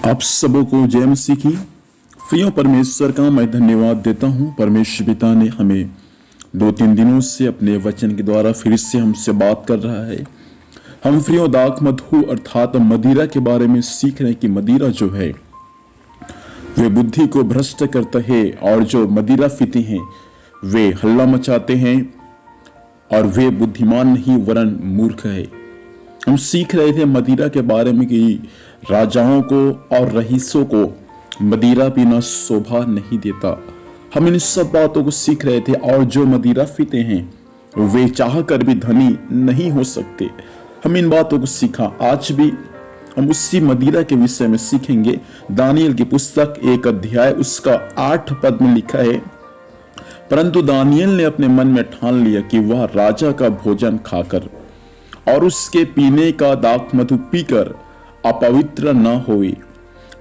आप सबों को जय मसीह की। प्रिय परमेश्वर का मैं धन्यवाद देता हूँ। परमेश्वर पिता ने हमें 2-3 दिनों से अपने वचन के द्वारा फिर से हमसे बात कर रहा है। हम प्रियो दाख मधु अर्थात मदिरा के बारे में सीख रहे हैं कि मदिरा जो है वे बुद्धि को भ्रष्ट करता है, और जो मदिरा पीते हैं वे हल्ला मचाते हैं और वे बुद्धिमान नहीं वरन मूर्ख है। हम सीख रहे थे मदिरा के बारे में कि राजाओं को और रईसों को मदिरा पीना शोभा नहीं देता। हम इन सब बातों को सीख रहे थे, और जो मदिरा पीते हैं वे चाह कर भी धनी नहीं हो सकते। हम इन बातों को सीखा। आज भी हम उसी मदिरा के विषय में सीखेंगे। दानियल की पुस्तक 1 अध्याय उसका 8 पद में लिखा है, परंतु दानियल ने अपने मन में ठान लिया कि वह राजा का भोजन खाकर और उसके पीने का दाख मधु पीकर अपवित्र न होए,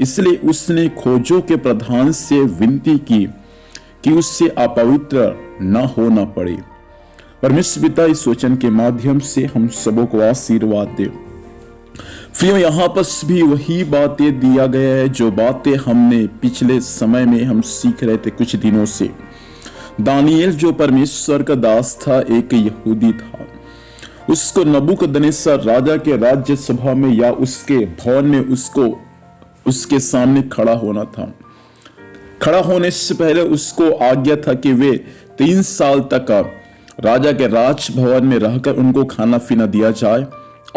इसलिए उसने खोजों के प्रधान से विनती की कि उससे अपवित्र न होना पड़े। परमेश्वर पिता इस वचन के माध्यम से हम सबों को आशीर्वाद दे। फिर यहाँ पर भी वही बातें दिया गया है जो बातें हमने पिछले समय में हम सीख रहे थे कुछ दिनों से। दानियल जो परमेश्वर का दास था, एक यहूदी था। उसको नबूकदनेस्सर राजा के राज्य सभा में या उसके भवन में उसको उसके सामने खड़ा होना था। खड़ा होने से पहले उसको आज्ञा था कि वे 3 साल तक राजा के राजभवन में रहकर उनको खाना पीना दिया जाए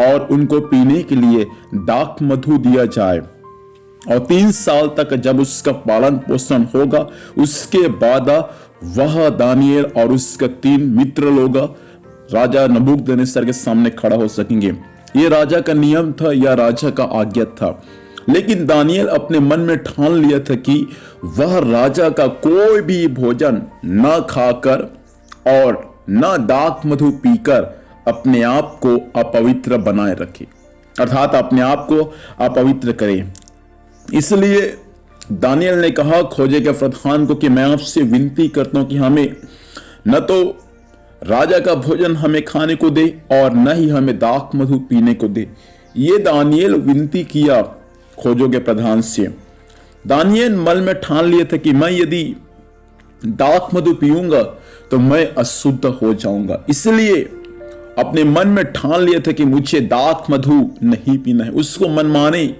और उनको पीने के लिए दाख मधु दिया जाए, और 3 साल तक जब उसका पालन पोषण होगा उसके बाद वह दानियल और उसका 3 मित्र लोग राजा नबूकदनेस्सर के सामने खड़ा हो सकेंगे। यह राजा का नियम था या राजा का आज्ञा था। लेकिन दानियल अपने मन में ठान लिया था कि वह राजा का कोई भी भोजन न खाकर और न दाख मधु पीकर अपने आप को अपवित्र बनाए रखे, अर्थात अपने आप को अपवित्र करे। इसलिए दानियल ने कहा खोजे के प्रधान को कि मैं आपसे विनती करता हूं कि हमें न तो राजा का भोजन हमें खाने को दे और न ही हमें दाख मधु पीने को दे। ये दानियल विनती किया खोजों के प्रधान से। दानियल मन में ठान लिया था कि मैं यदि दाख मधु पीऊंगा तो मैं अशुद्ध हो जाऊंगा, इसलिए अपने मन में ठान लिया था कि मुझे दाख मधु नहीं पीना है। उसको मनमाने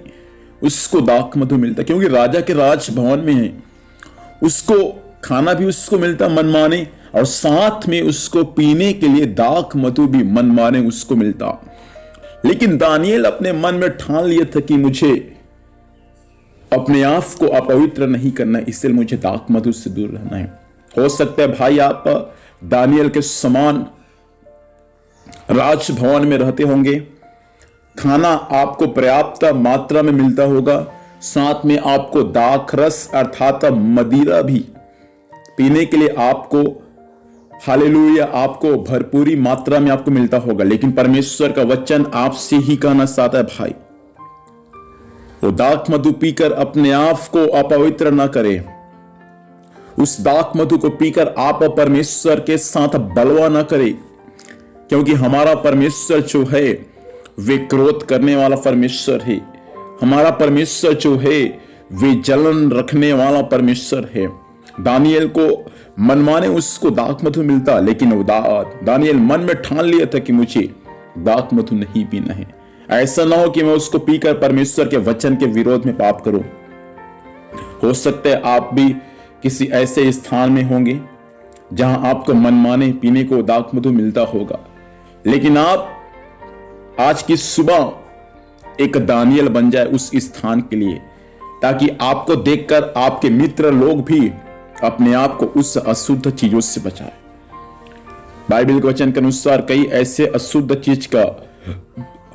उसको दाख मधु मिलता, क्योंकि राजा के राजभवन में है, उसको खाना भी उसको मिलता मनमाने, और साथ में उसको पीने के लिए दाख मधु भी मनमाने उसको मिलता। लेकिन दानियल अपने मन में ठान लिया था कि मुझे अपने आप को अपवित्र नहीं करना है, इसलिए मुझे दाख मधु से दूर रहना है। हो सकता है भाई आप दानियल के समान राजभवन में रहते होंगे, खाना आपको पर्याप्त मात्रा में मिलता होगा, साथ में आपको दाख रस अर्थात मदिरा भी पीने के लिए आपको हालेलुया आपको भरपूरी मात्रा में आपको मिलता होगा। लेकिन परमेश्वर का वचन आपसे ही कहना चाहता है भाई, वो दाख मधु पीकर अपने आप को अपवित्र ना करे। उस दाख मधु को पीकर आप परमेश्वर के साथ बलवा ना करे, क्योंकि हमारा परमेश्वर जो है वे क्रोध करने वाला परमेश्वर है। हमारा परमेश्वर जो है वे जलन रखने वाला परमेश्वर है। दानियल को मनमाने उसको दाख मधु मिलता, लेकिन दानियल मन में ठान लिया था कि मुझे दाख मधु नहीं पीना है। ऐसा ना हो कि मैं उसको पीकर परमेश्वर के वचन के विरोध में पाप करूं। हो सकता है आप भी किसी ऐसे स्थान में होंगे जहां आपको मनमाने पीने को दाख मधु मिलता होगा, लेकिन आप आज की सुबह एक दानियल बन जाए उस स्थान के लिए, ताकि आपको देखकर आपके मित्र लोग भी अपने आप को उस अशुद्ध चीजों से बचाए। बाइबल के वचन के अनुसार कई ऐसे अशुद्ध चीज का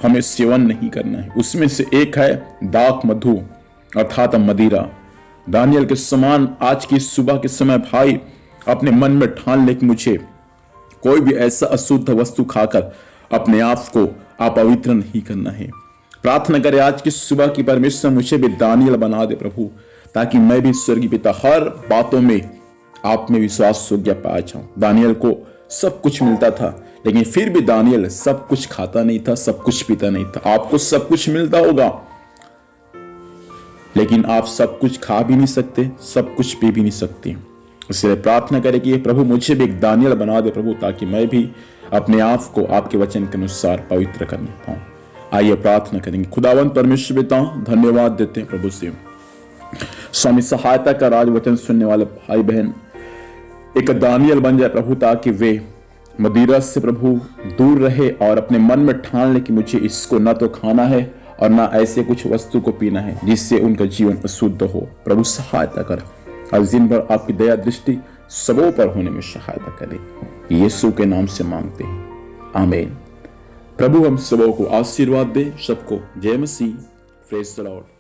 हमें सेवन नहीं करना है, उसमें से एक है दाख मधु अर्थात मदिरा। दानियल के समान आज की सुबह के समय भाई अपने मन में ठान ले कि मुझे कोई भी ऐसा अशुद्ध वस्तु खाकर अपने आप को अपवित्र नहीं करना है। प्रार्थना करें आज की सुबह की परमेश्वर मुझे भी दानियल बना दे प्रभु, ताकि मैं भी स्वर्गीय पिता हर बातों में आप में विश्वास योग्य पाया जाऊं। दानियल को सब कुछ मिलता था, लेकिन फिर भी दानियल सब कुछ खाता नहीं था, सब कुछ पीता नहीं था। आपको सब कुछ मिलता होगा, लेकिन आप सब कुछ खा भी नहीं सकते, सब कुछ पी भी नहीं सकते। इसलिए प्रार्थना करें कि प्रभु मुझे भी एक दानियल बना दे प्रभु, ताकि मैं भी अपने आप को आपके वचन के अनुसार पवित्र करने पाऊं। आइए प्रार्थना करेंगे। खुदावंत परमेश्वर पिता, धन्यवाद देते हैं प्रभु से स्वामी, सहायता कर आज वचन सुनने वाले भाई बहन एक दानियल बन जाए प्रभु, ताकि वे मदिरा से प्रभु दूर रहे और अपने मन में ठान ले कि मुझे इसको ना तो खाना है और ना ऐसे कुछ वस्तु को पीना है जिससे उनका जीवन अशुद्ध हो। प्रभु सहायता कर, आज दिन भर आपकी दया दृष्टि सबों पर होने में सहायता करे, यीशु के नाम से मांगते हैं, आमीन। प्रभु हम सबों को आशीर्वाद दे। सबको जय मसीह, प्रेज़ द लॉर्ड।